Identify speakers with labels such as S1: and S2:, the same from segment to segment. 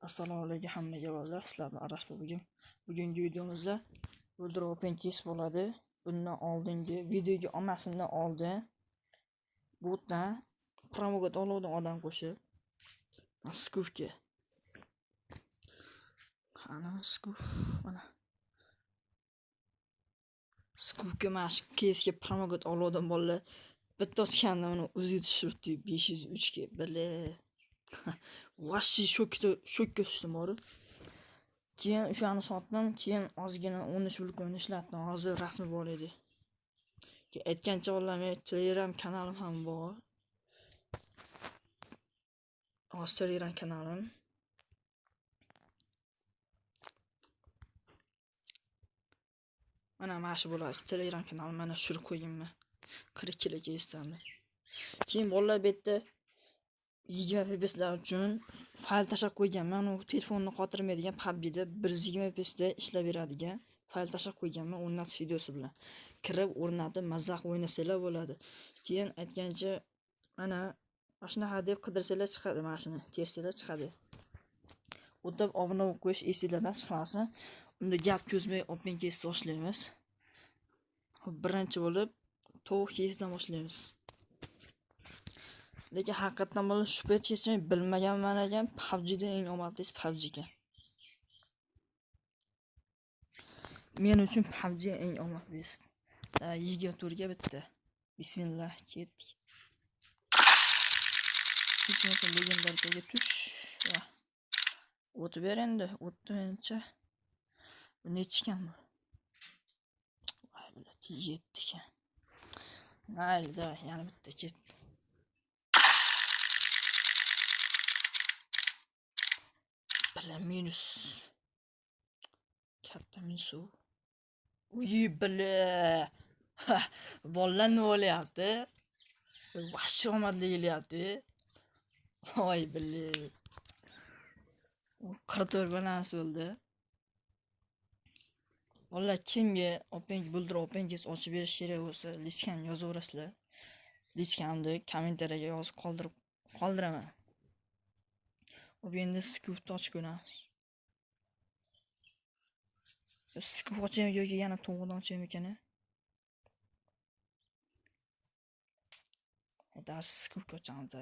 S1: Assalomu alaykum hammaga bolalar, sizlarni arashda bugungi videomizda Builder Open Case bo'ladi. Bundan oldingi videoga olmasimdan oldin botdan promokod oluvdim odam qo'shib. Skufga. Qani skuf mana. Skufga mana shu case'ga promokod oluvdim bolalar. Bitta ochganda uni o'zi tushibdi 503 ga. Bile. Vashi shokka tushdim bor. Keyin o'shani sotdim, keyin ozgina 13 ishlatdim. Hozir rasmi bor edi. Aytgancha bolalar, men Telegram kanalim ham bor. Telegram kanalim. Mana shu bo'ladi. Telegram kanalim mana shuni qo'yingmi. 40 kiloga istamdi. Keyin bolalar bu yerda 20 fpslar uchun fayl tashab qo'yganman. U telefonni qotirmaydigan PUBG'da 120 fpsda ishlab beradigan fayl tashab qo'yganman o'rnatish videosi bilan. Kirib o'rnatib mazax o'ynasanglar bo'ladi. Keyin aytgancha mana shunaqa deb qidirsanglar chiqadi, mana shuni tersanglar chiqadi. O'tib obuna bo'lib qo'yish esingizdan chiqmasin. Unda gap cho'zmay Open Case boshlaymiz. Birinchi bo'lib tovuq case'dan boshlaymiz. Lekin haqiqatan bo'la shu paytgacha bilmaganman ekan, PUBG'da eng omadlisi PUBG ekan. Men uchun PUBG eng omadlisi. 24 ga bitta. Bismillah ketdik. Kecha legendarkaga tush. O'tib ber endi, o'tgancha. Bu nechkan bu? Voy bilan 7 ekan. Mayli, yana bitta ketdi. Bilan minus. Katta minus. Uy bile. Bolalar nima bo'lyapti? Vahshiy omadli kelyapti. Voy bile. 44 balans bo'ldi. Bolalar kimga Builder Open Case ochib berish kerak bo'lsa, lichkan yozaverasizlar. Lichkamni kommentariyaga yozib qoldiraman. Bu endi skufni ochib ko'ramiz. Skuf ochaymi yoki yana to'g'ridan ochaymi ekan? Dars skufga ochamiz.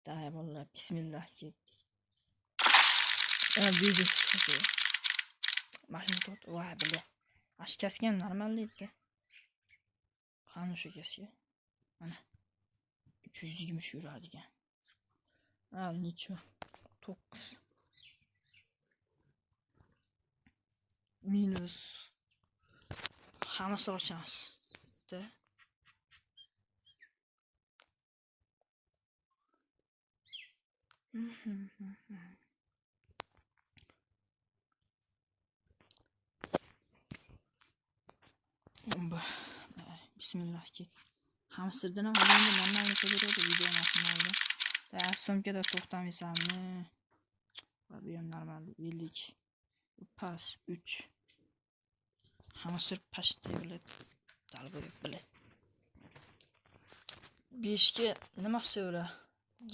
S1: Day bolalar, bismillah ketdik. Video chiqdi. Mashina tot, voy bile. Ash kasgan normal edi. Qani o'sha kasga. Mana 320 yuradi ekan. Necha? 9 minus hammasi ochamiz. Da. Bismillah ket. Hamsterdan ham oldinda normalni ko'radi video mashinada. So'mkada to'xtamaysanmi? Bu ham normal 50. Pas 3. Hamster pashti biladi. Dalbo'rak biladi. 5 ga nima qilsa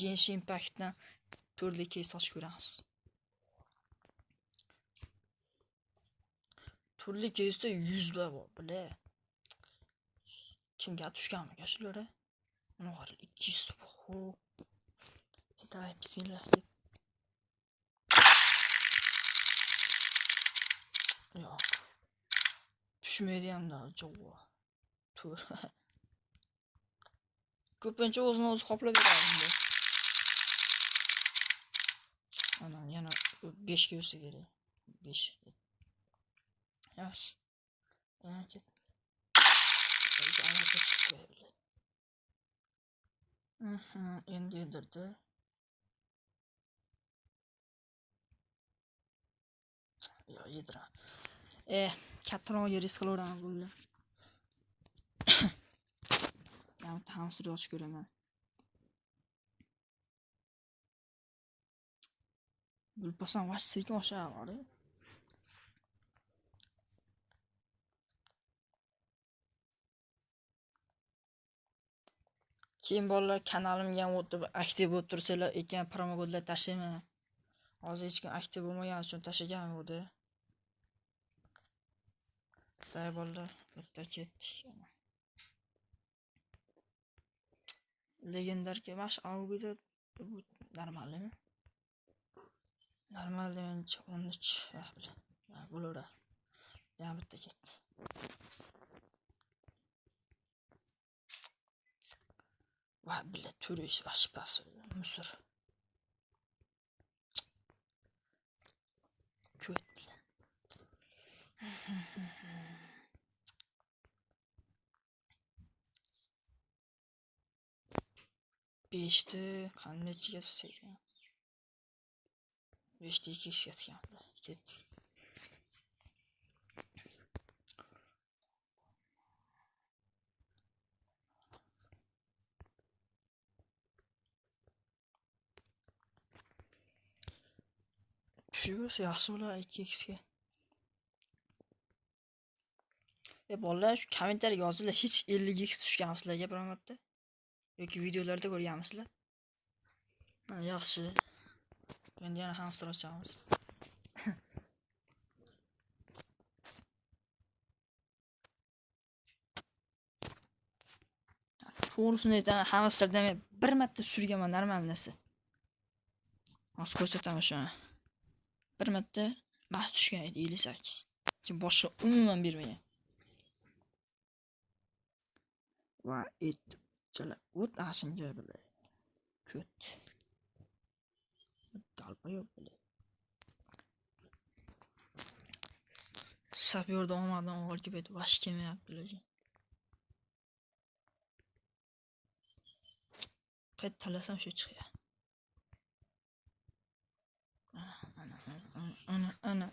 S1: Genshin Impact'dan turli case ochib ko'ramiz. Turli case'da 100 bor bile. Kimga tushganmi gashlari? Mana var 200 bor. Day bismillah. Yo'q. Tushmaydi ham da javob. Tur. Ko'pincha o'zini o'zi qoplab beradi. Ana yana 5 ga o'sa kerak. 5. Yaxshi. Ket. Endi yedirdi. Yo yedira. Kattaroq risk qilaveramiz bular. Yana hamster ochib ko'raman. Bilpasam vashsiga oshadi. Keyin bolalar kanalimga ham o'tib aktiv bo'lib tursanglar, ekan promokodlar tashlayman. Hozir hech kim aktiv bo'lmagani uchun tashlagan edi. Tay bolalar, bitta ketdik. Legendarka mash avgida bu normalmi? Normalmente 13 bile. Ya bulura. Devam bitta ketdi. Va bile turist aşpası Mısır. Köt bile. Beşti qanday chiqasiz ekan? 5'te 2 ish ketgandi. Ketdi. Tushirsa yaxshi bo'lar 2xga. Bolalar shu kommentariy yozinglar, hech 50x tushganmisizlarga biror marta? Yoki videolarda ko'rganmisizlar? Yaxshi. Endi yana hamster ochamiz. To'g'risini aytaman, hamster demay bir marta surganman normal narsa. Hozir ko'rsataman shuni. Bir marta baxt tushgan edi 58. Keyin boshqa umuman bermagan. Va chala o't ashinga bile. Köt. Dalpa yo'q bile. Sapyorda omadan olib kelib vash kelmayapti lekin. Qayt talasam shu chiqadi.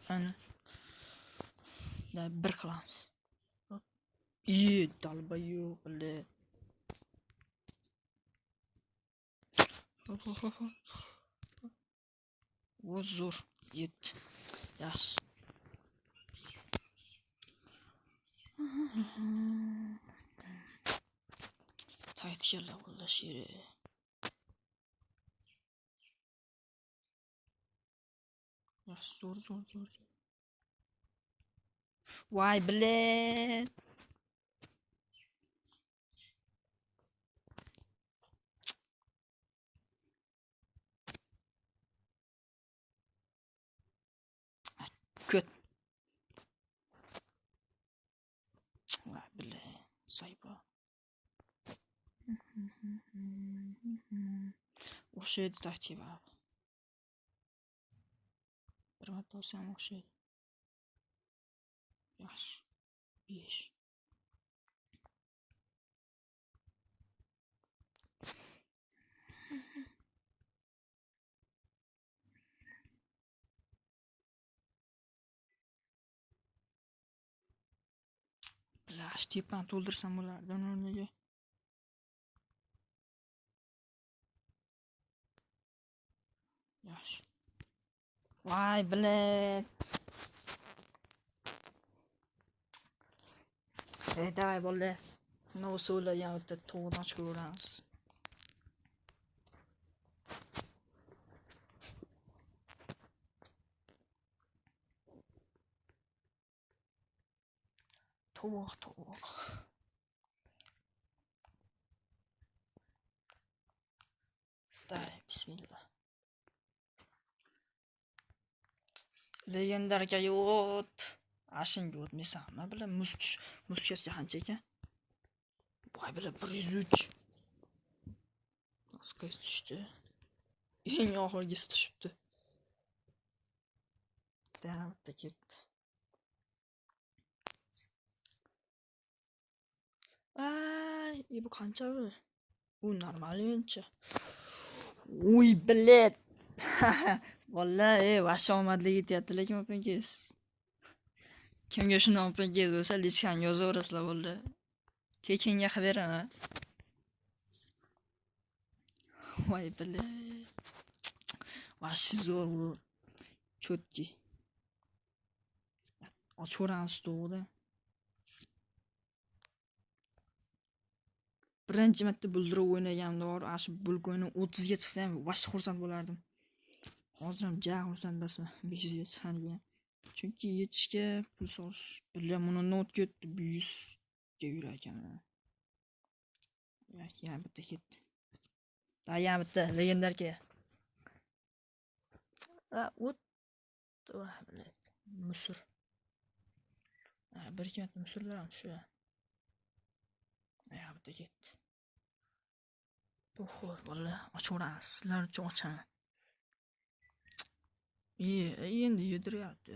S1: Ana. Da bir qilamiz. Dalba yo'q bile. O zo'r yetdi. Yaxshi. Taytganlar bo'ldi shiri. Yaxshi, zo'r. Voy bilet. Köt. Voy bilet. Sayba. O'xshaydi taktika. Bir marta olsam o'xshaydi. Yaxshi. 5. Lash tepan to'ldirsam bo'lardi uni o'rniga. Yaxshi. Voy bilet. Davay bo'ldi. Novso'lar yana bitta to'g'ri ochib ko'ramiz. Tovuq. Davay, bismillah. Legendarga yo'q. Ashinga o'tmaysanmi? Bilan muskatga qancha ekan? Voy bilan 103. Nasıl düştü? Eng oxirgisi tushibdi. Yana bitta ketdi. Bu qancha bir? Bu normal mencha. Uy, bilet. Vallahi vash omadli ketyapti lekin o'pingiz. Kimga shuni o'pingiz bo'lsa, lichkan yozaverasizlar bo'ldi. Kekinga qilib beraman. Voy bilet. Vash zo'r bu. Chotki. Ochaveramiz to'g'ri. birinchi marta buldirib o'ynaganimda bor, ana shu bulk o'yini 30 ga chiqsa ham vash xursand bo'lardim. Hozir ham ja xursand emasman 500 ga chiqqaniga. Chunki yetishga pul solish birga mundan o'tib ketdi 100 ga yurar ekan. Yana bitta ketdi. Yana bitta legendarka. O't bilet. Musur. Bir ikki musurlar ham shu. Yana bitta ketdi. Vallahi ochaveramiz. Sizlar uchun ochaman. Endi yediryapti.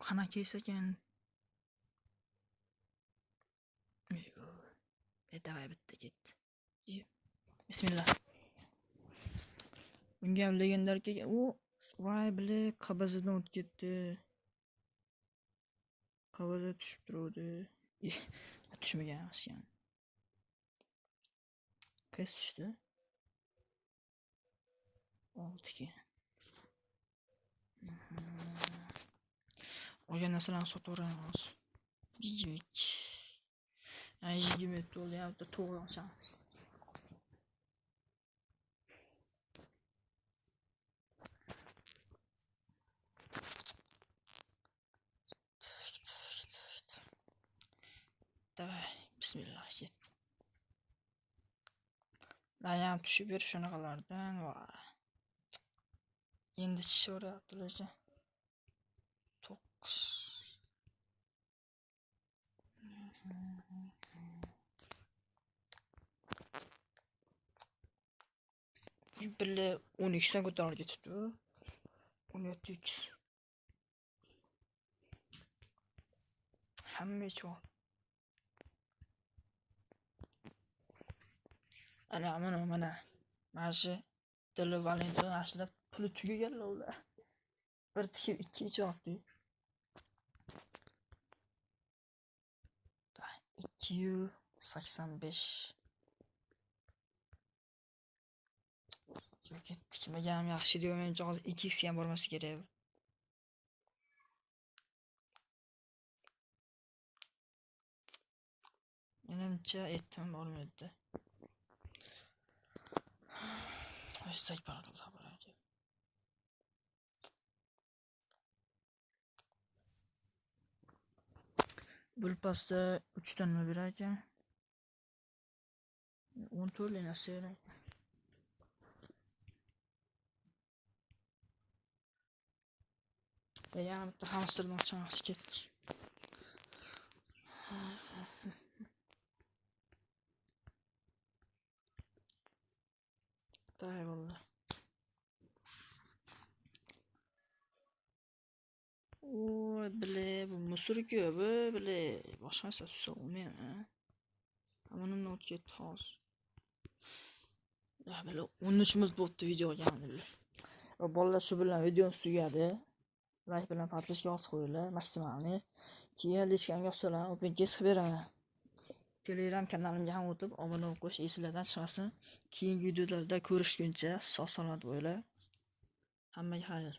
S1: Qana kelsa ekan. Davay bitta ketdi. Bismillah. Bunga ham legendarka voy bile qabazdan o'tib ketdi. Qabaza tushib turdi. Tushmagan ekan. Qaysi tushdi? 6 ga. Olgan narsalarni sotaveramiz. 22. 20 to'g'ri ham to'g'ri ochamiz. Davay, bismillah ketdi. Dayam tushib ber shunaqalardan va endi chishaveraptilar. 9. Bile 12 dan ko'tarilib ketibdi. 17x. Hamma cho'q. Mana. Mana Dili Valentin aslida puli tugaganlar ular. Bir tikib 2 cho'qdi. 285. Ketdik. Kimagam yaxshi deyman, mencha hozir 2x ham bormasa kerak. Menimcha etim bormaydi. Aytsak barakalloh baraka. Bulpasda 3 dan nima berar ekan? 14 li narsa berar ekan. Yana bitta hamsterdan chang'isi ketdi. Day vallahi. Bile bu musurku bile boshqa narsa tutsa olmayman. Hammani o'tib ketdi hozir. Bile 13 minut bo'ldi videoga bile. Va bolalar shu bilan videoni tugadi. Like bilan podpiska bosib qo'yinglar, maksimalni. Keyin lechkamga yozsalar, o'pingiz beraman. Telegram kanalimga ham o'tib obuna bo'lib qo'yish esingizdan chiqmasin. Keyingi videolarda ko'rishguncha sog' salomat bo'linglar. Hammaga xayr.